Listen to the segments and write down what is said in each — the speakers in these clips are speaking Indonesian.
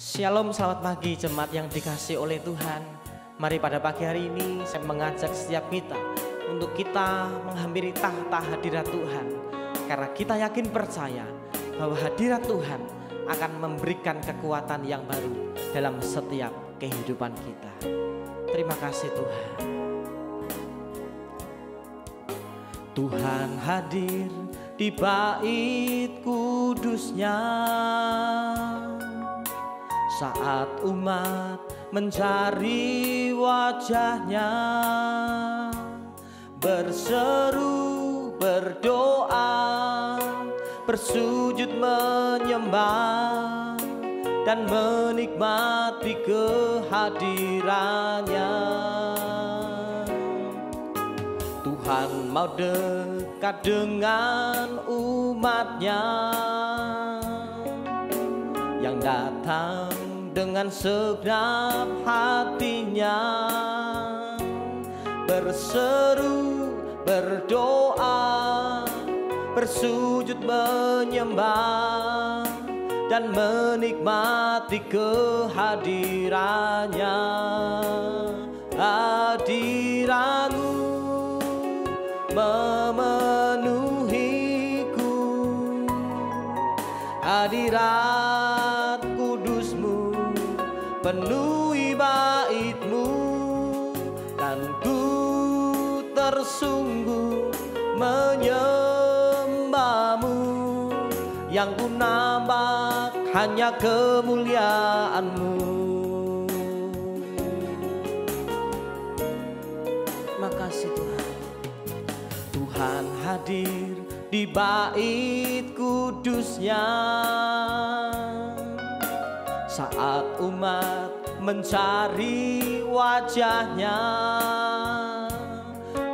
Shalom, selamat pagi jemaat yang dikasihi oleh Tuhan. Mari pada pagi hari ini saya mengajak setiap kita untuk kita menghampiri tahta hadirat Tuhan. Karena kita yakin percaya bahwa hadirat Tuhan akan memberikan kekuatan yang baru dalam setiap kehidupan kita. Terima kasih Tuhan. Tuhan hadir di bait kudusnya saat umat mencari wajahnya, berseru, berdoa, bersujud menyembah, dan menikmati kehadirannya. Tuhan mau dekat dengan umatnya yang datang dengan segenap hatinya, berseru, berdoa, bersujud menyembah, dan menikmati kehadirannya. Hadirat-Mu memenuhiku, hadirat kudus-Mu penuhi bait-Mu, dan ku tersungguh menyembah-Mu. Yang ku nampak hanya kemuliaan-Mu. Makasih Tuhan. Tuhan hadir di bait kudusnya saat umat mencari wajahnya,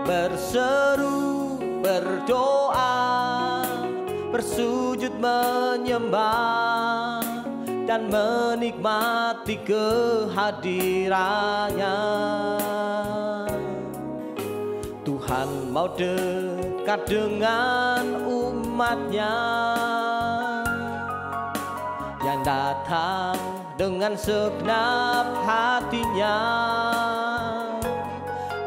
berseru, berdoa, bersujud menyembah, dan menikmati kehadirannya. Tuhan mau dekat dengan umatnya yang datang dengan segenap hatinya,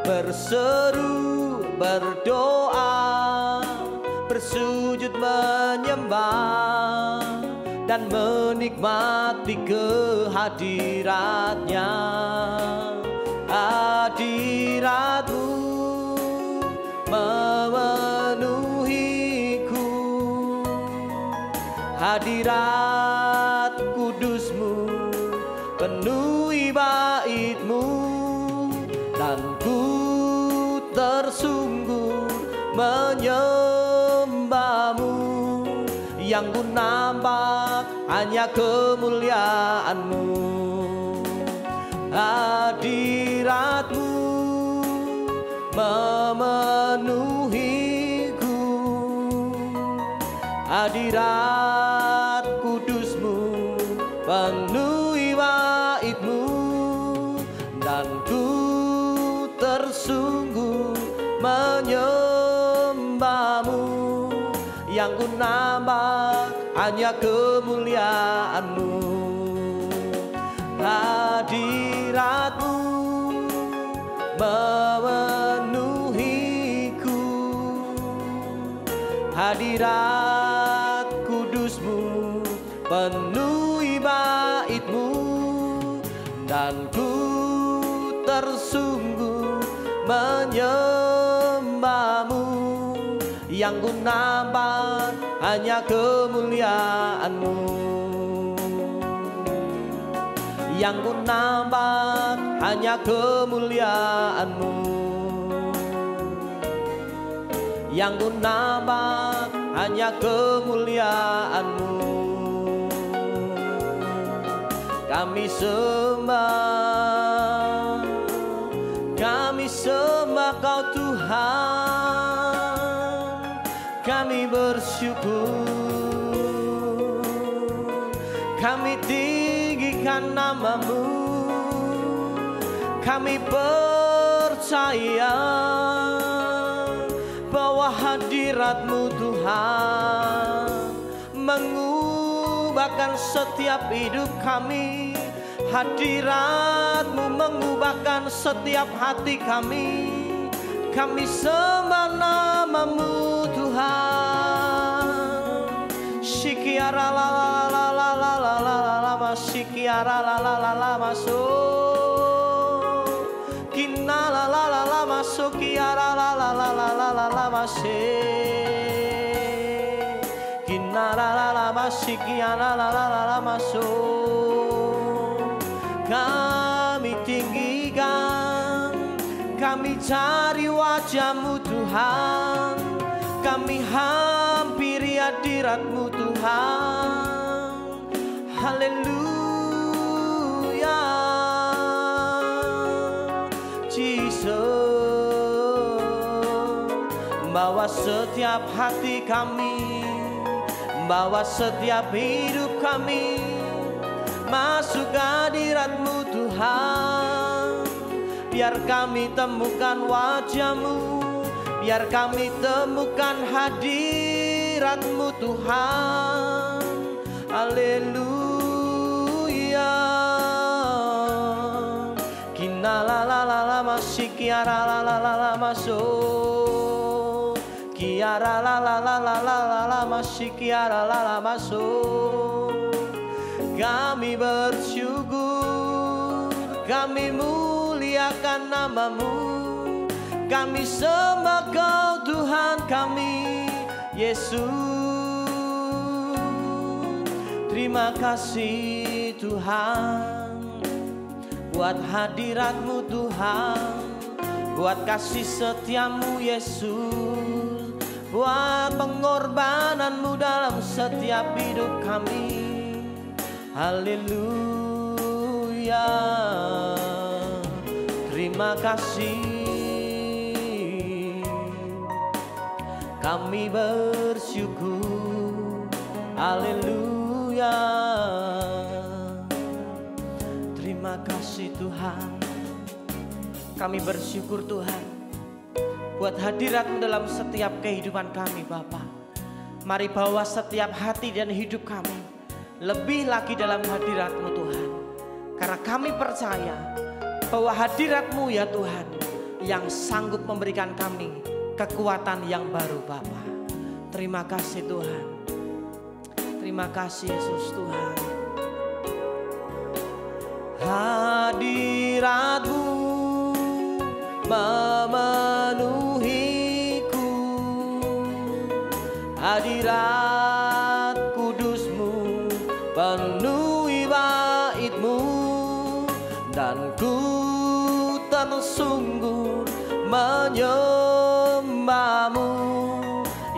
berseru, berdoa, bersujud menyembah, dan menikmati kehadiratnya. Hadirat-Mu memenuhiku, hadirat kudus-Mu penuhi bait-Mu, dan ku tersungguh menyembah-Mu. Yang ku nampak hanya kemuliaan-Mu. Hadirat-Mu memenuhiku, hadirat kudus-Mu penuhi bait-Mu, dan ku tersungguh menyembah-Mu. Yang ku nampak hanya kemuliaan-Mu. Hadirat-Mu memenuhiku, hadirat kudus-Mu penuhi bait-Mu, dan ku tersungguh menyembah-Mu. Yang ku nampak hanya kemuliaan-Mu. Yang ku nampak hanya kemuliaan-Mu. Yang ku nampak hanya kemuliaan-Mu. Kami sembah, kami sembah Kau Tuhan, kami bersyukur, kami tinggikan nama-Mu, kami percaya bahwa hadirat-Mu Tuhan mengubah mengubahkan setiap hidup kami. Hadirat-Mu mengubahkan setiap hati kami. Kami sembah nama-Mu Tuhan. Shikiara la la la la la la la la la, shikiara la la la la masuk. Kina la la la la masuk, kiara la la la la la la la masuk. Kina la la la masuk, kiara la la la la masuk. Kami tinggikan, kami cari wajah-Mu Tuhan. Kami hampiri hadirat-Mu Tuhan. Haleluya, Jesus. Bawa setiap hati kami, bawa setiap hidup kami masuk hadirat-Mu Tuhan. Biar kami temukan wajah-Mu, biar kami temukan hadirat-Mu Tuhan. Haleluya. Kina la la la la masih, kiara la la la la masuk. Kiara la la la la la la la masih, kiara la la masuk. Kami bersyukur, kami muliakan nama-Mu. Kami sembah Kau Tuhan kami, Yesus. Terima kasih Tuhan buat hadirat-Mu Tuhan, buat kasih setia-Mu Yesus, buat pengorbanan-Mu dalam setiap hidup kami. Haleluya. Terima kasih. Kami bersyukur. Haleluya. Terima kasih Tuhan. Kami bersyukur Tuhan buat hadirat-Mu dalam setiap kehidupan kami Bapa. Mari bawa setiap hati dan hidup kami lebih lagi dalam hadirat-Mu Tuhan. Karena kami percaya bahwa hadirat-Mu ya Tuhan yang sanggup memberikan kami kekuatan yang baru Bapa. Terima kasih Tuhan. Terima kasih Yesus Tuhan. Hadirat-Mu memenuhiku, hadirat kudus-Mu penuhi bait-Mu, dan ku tersungkur menyembah-Mu.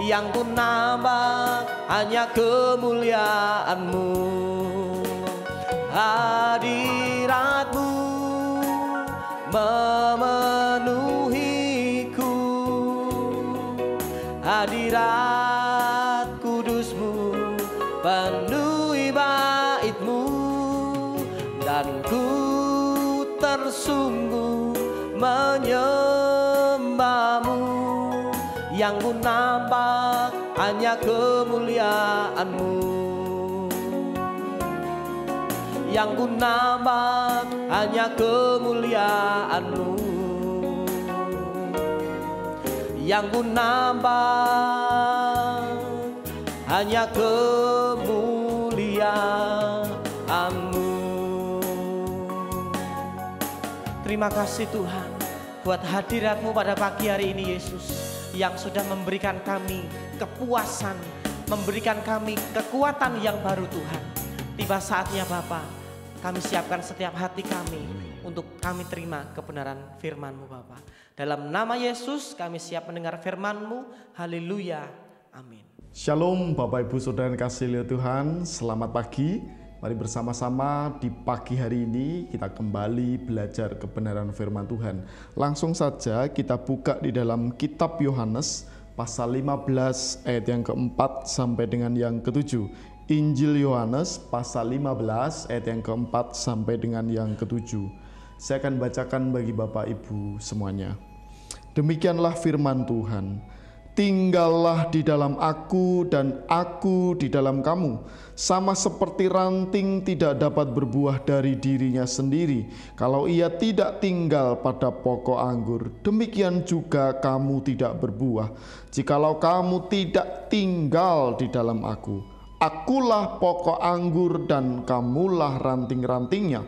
Yang ku nambah hanya kemuliaan-Mu. Hadirat-Mu memenuhiku, hadirat kudus-Mu penuhi bait-Mu, dan ku tersungkur menyembah-Mu. Yang ku nampak hanya kemuliaan-Mu. Yang ku nampak hanya kemuliaan-Mu. Yang ku nampak hanya kemuliaan-Mu. Terima kasih Tuhan buat hadirat-Mu pada pagi hari ini Yesus, yang sudah memberikan kami kepuasan, memberikan kami kekuatan yang baru Tuhan. Tiba saatnya Bapa, kami siapkan setiap hati kami untuk kami terima kebenaran firman-Mu Bapa. Dalam nama Yesus kami siap mendengar firman-Mu. Haleluya. Amin. Shalom Bapak Ibu Saudara yang kasih oleh Tuhan, selamat pagi. Mari bersama-sama di pagi hari ini kita kembali belajar kebenaran firman Tuhan. Langsung saja kita buka di dalam kitab Yohanes pasal 15 ayat yang keempat sampai dengan yang ketujuh. Injil Yohanes pasal 15 ayat yang keempat sampai dengan yang ketujuh. Saya akan bacakan bagi Bapak Ibu semuanya. Demikianlah firman Tuhan. Tinggallah di dalam aku dan aku di dalam kamu. Sama seperti ranting tidak dapat berbuah dari dirinya sendiri kalau ia tidak tinggal pada pokok anggur, demikian juga kamu tidak berbuah jikalau kamu tidak tinggal di dalam aku. Akulah pokok anggur dan kamulah ranting-rantingnya.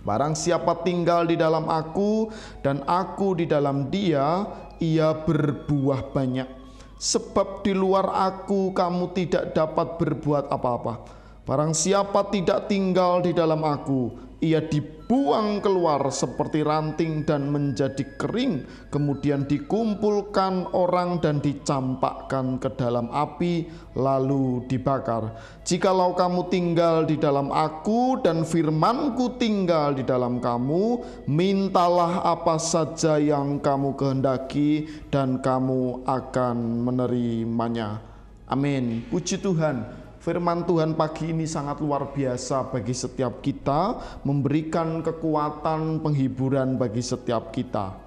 Barang siapa tinggal di dalam aku dan aku di dalam dia, ia berbuah banyak. Sebab di luar aku kamu tidak dapat berbuat apa-apa. Barang siapa tidak tinggal di dalam aku, ia dibuang keluar seperti ranting dan menjadi kering, kemudian dikumpulkan orang dan dicampakkan ke dalam api, lalu dibakar. Jikalau kamu tinggal di dalam aku dan firmanku tinggal di dalam kamu, mintalah apa saja yang kamu kehendaki dan kamu akan menerimanya. Amin. Puji Tuhan. Firman Tuhan pagi ini sangat luar biasa bagi setiap kita, memberikan kekuatan, penghiburan bagi setiap kita.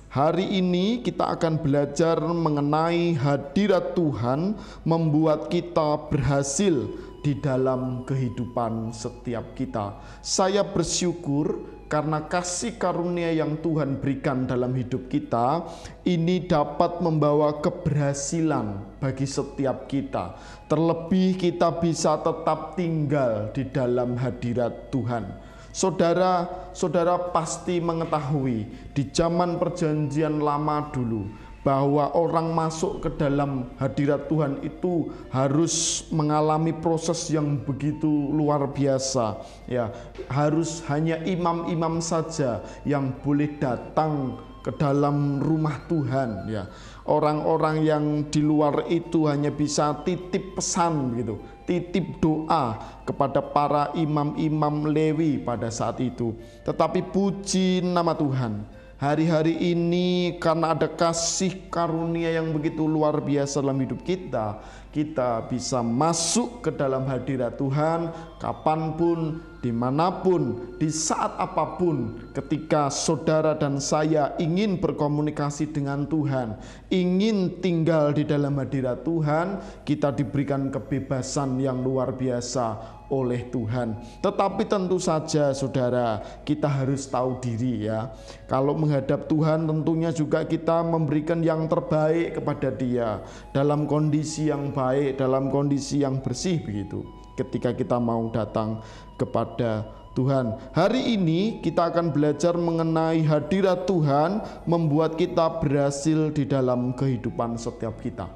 Hari ini kita akan belajar mengenai hadirat Tuhan membuat kita berhasil di dalam kehidupan setiap kita. Saya bersyukur karena kasih karunia yang Tuhan berikan dalam hidup kita ini dapat membawa keberhasilan bagi setiap kita. Terlebih kita bisa tetap tinggal di dalam hadirat Tuhan. Saudara pasti mengetahui di zaman perjanjian lama dulu bahwa orang masuk ke dalam hadirat Tuhan itu harus mengalami proses yang begitu luar biasa. Ya, harus hanya imam-imam saja yang boleh datang ke dalam rumah Tuhan. Ya, orang-orang yang di luar itu hanya bisa titip pesan gitu, titip doa kepada para imam-imam Lewi pada saat itu. Tetapi puji nama Tuhan, hari-hari ini karena ada kasih karunia yang begitu luar biasa dalam hidup kita, kita bisa masuk ke dalam hadirat Tuhan kapanpun, dimanapun, di saat apapun. Ketika saudara dan saya ingin berkomunikasi dengan Tuhan, ingin tinggal di dalam hadirat Tuhan, kita diberikan kebebasan yang luar biasa oleh Tuhan. Tetapi tentu saja saudara, kita harus tahu diri ya. Kalau menghadap Tuhan tentunya juga kita memberikan yang terbaik kepada Dia, dalam kondisi yang baik, dalam kondisi yang bersih begitu, ketika kita mau datang kepada Tuhan. Hari ini kita akan belajar mengenai hadirat Tuhan membuat kita berhasil di dalam kehidupan setiap kita.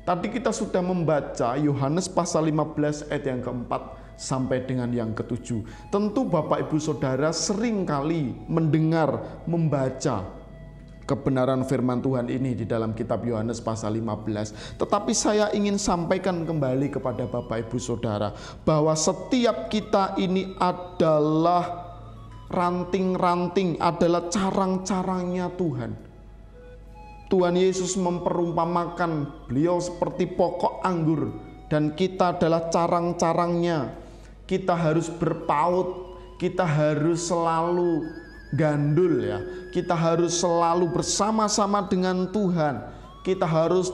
Tadi kita sudah membaca Yohanes pasal 15 ayat yang keempat sampai dengan yang ketujuh. Tentu Bapak Ibu Saudara sering kali mendengar, membaca kebenaran firman Tuhan ini di dalam kitab Yohanes pasal 15. Tetapi saya ingin sampaikan kembali kepada Bapak Ibu Saudara bahwa setiap kita ini adalah ranting-ranting, adalah carang-carangnya Tuhan. Tuhan Yesus memperumpamakan beliau seperti pokok anggur dan kita adalah carang-carangnya. Kita harus berpaut, kita harus selalu gandul ya. Kita harus selalu bersama-sama dengan Tuhan. Kita harus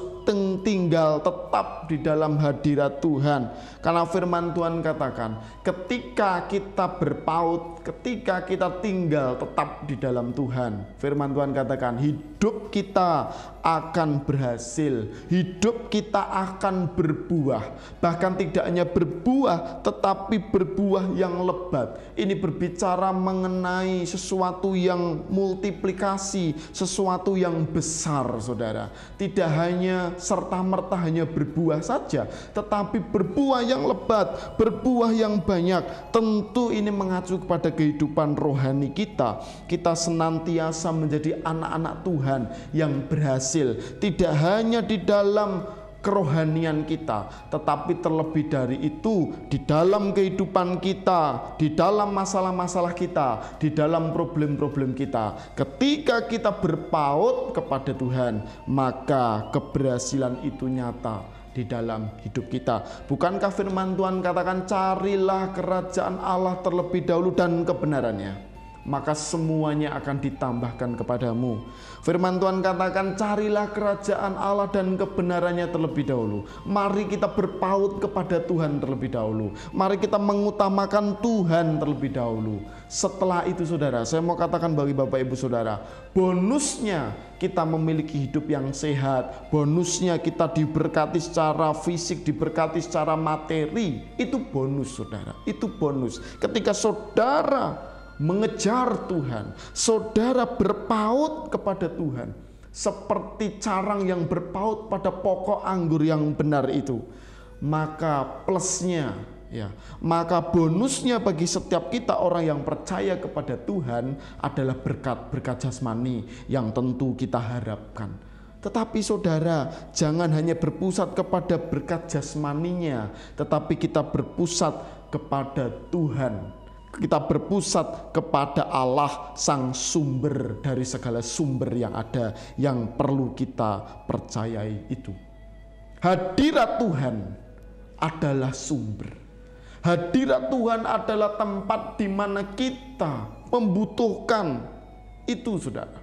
tinggal tetap di dalam hadirat Tuhan. Karena firman Tuhan katakan, ketika kita berpaut, ketika kita tinggal tetap di dalam Tuhan, firman Tuhan katakan hidup kita akan berhasil, hidup kita akan berbuah. Bahkan tidak hanya berbuah, tetapi berbuah yang lebat. Ini berbicara mengenai sesuatu yang multiplikasi, sesuatu yang besar saudara. Tidak hanya serta-merta hanya berbuah saja, tetapi berbuah yang lebat, berbuah yang banyak. Tentu ini mengacu kepada kehidupan rohani kita. Kita senantiasa menjadi anak-anak Tuhan yang berhasil, tidak hanya di dalam kerohanian kita, tetapi terlebih dari itu di dalam kehidupan kita, di dalam masalah-masalah kita, di dalam problem-problem kita. Ketika kita berpaut kepada Tuhan, maka keberhasilan itu nyata di dalam hidup kita. Bukankah firman Tuhan katakan, carilah kerajaan Allah terlebih dahulu dan kebenarannya? maka semuanya akan ditambahkan kepadamu. Firman Tuhan katakan, carilah kerajaan Allah dan kebenarannya terlebih dahulu. Mari kita berpaut kepada Tuhan terlebih dahulu. Mari kita mengutamakan Tuhan terlebih dahulu. Setelah itu saudara, saya mau katakan bagi Bapak Ibu Saudara, bonusnya kita memiliki hidup yang sehat, bonusnya kita diberkati secara fisik, diberkati secara materi. Itu bonus saudara, itu bonus. Ketika saudara mengejar Tuhan, saudara berpaut kepada Tuhan seperti carang yang berpaut pada pokok anggur yang benar itu, maka plusnya maka bonusnya bagi setiap kita orang yang percaya kepada Tuhan adalah berkat jasmani yang tentu kita harapkan. Tetapi saudara, jangan hanya berpusat kepada berkat jasmaninya, tetapi kita berpusat kepada Tuhan. Kita berpusat kepada Allah, sang sumber dari segala sumber yang ada, yang perlu kita percayai itu. Hadirat Tuhan adalah sumber. Hadirat Tuhan adalah tempat di mana kita membutuhkan itu, saudara.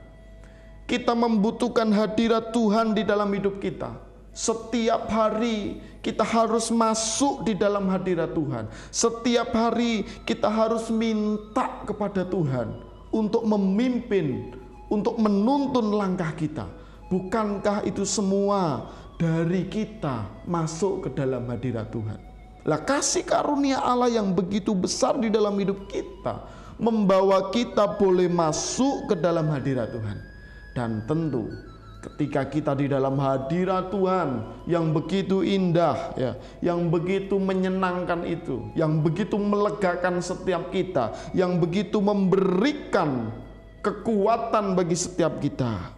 Kita membutuhkan hadirat Tuhan di dalam hidup kita. Setiap hari kita harus masuk di dalam hadirat Tuhan. Setiap hari kita harus minta kepada Tuhan untuk memimpin, untuk menuntun langkah kita. Bukankah itu semua dari kita masuk ke dalam hadirat Tuhan? Lah, kasih karunia Allah yang begitu besar di dalam hidup kita membawa kita boleh masuk ke dalam hadirat Tuhan. Dan tentu ketika kita di dalam hadirat Tuhan yang begitu indah, yang begitu menyenangkan itu, yang begitu melegakan setiap kita, yang begitu memberikan kekuatan bagi setiap kita,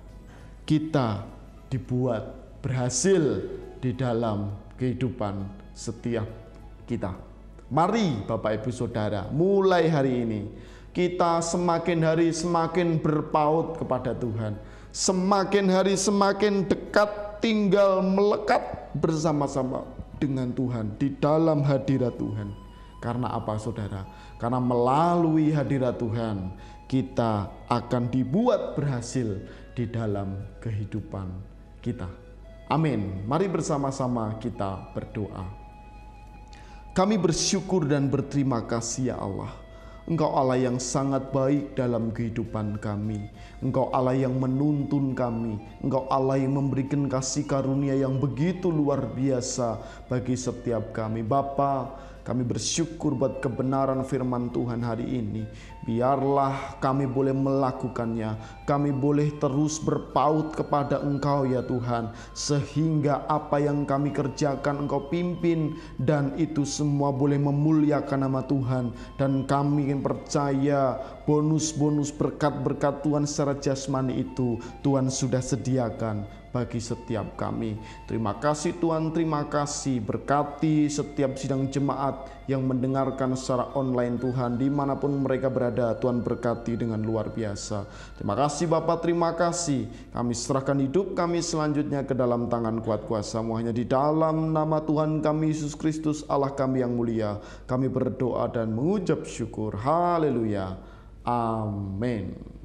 kita dibuat berhasil di dalam kehidupan setiap kita. Mari Bapak Ibu Saudara, mulai hari ini kita semakin hari semakin berpaut kepada Tuhan. Semakin hari semakin dekat, tinggal melekat bersama-sama dengan Tuhan di dalam hadirat Tuhan. Karena apa saudara? Karena melalui hadirat Tuhan kita akan dibuat berhasil di dalam kehidupan kita. Amin. Mari bersama-sama kita berdoa. Kami bersyukur dan berterima kasih ya Allah. Engkau Allah yang sangat baik dalam kehidupan kami. Engkau Allah yang menuntun kami. Engkau Allah yang memberikan kasih karunia yang begitu luar biasa bagi setiap kami. Bapa, kami bersyukur buat kebenaran firman Tuhan hari ini. Biarlah kami boleh melakukannya. Kami boleh terus berpaut kepada Engkau ya Tuhan. Sehingga apa yang kami kerjakan Engkau pimpin. Dan itu semua boleh memuliakan nama Tuhan. Dan kami ingin percaya bonus-bonus berkat-berkat Tuhan secara jasmani itu Tuhan sudah sediakan bagi setiap kami. Terima kasih Tuhan, terima kasih. Berkati setiap sidang jemaat yang mendengarkan secara online Tuhan, dimanapun mereka berada, Tuhan berkati dengan luar biasa. Terima kasih Bapak, terima kasih. Kami serahkan hidup kami selanjutnya ke dalam tangan kuat kuasa-Mu. Hanya di dalam nama Tuhan kami Yesus Kristus, Allah kami yang mulia, kami berdoa dan mengucap syukur. Haleluya. Amin.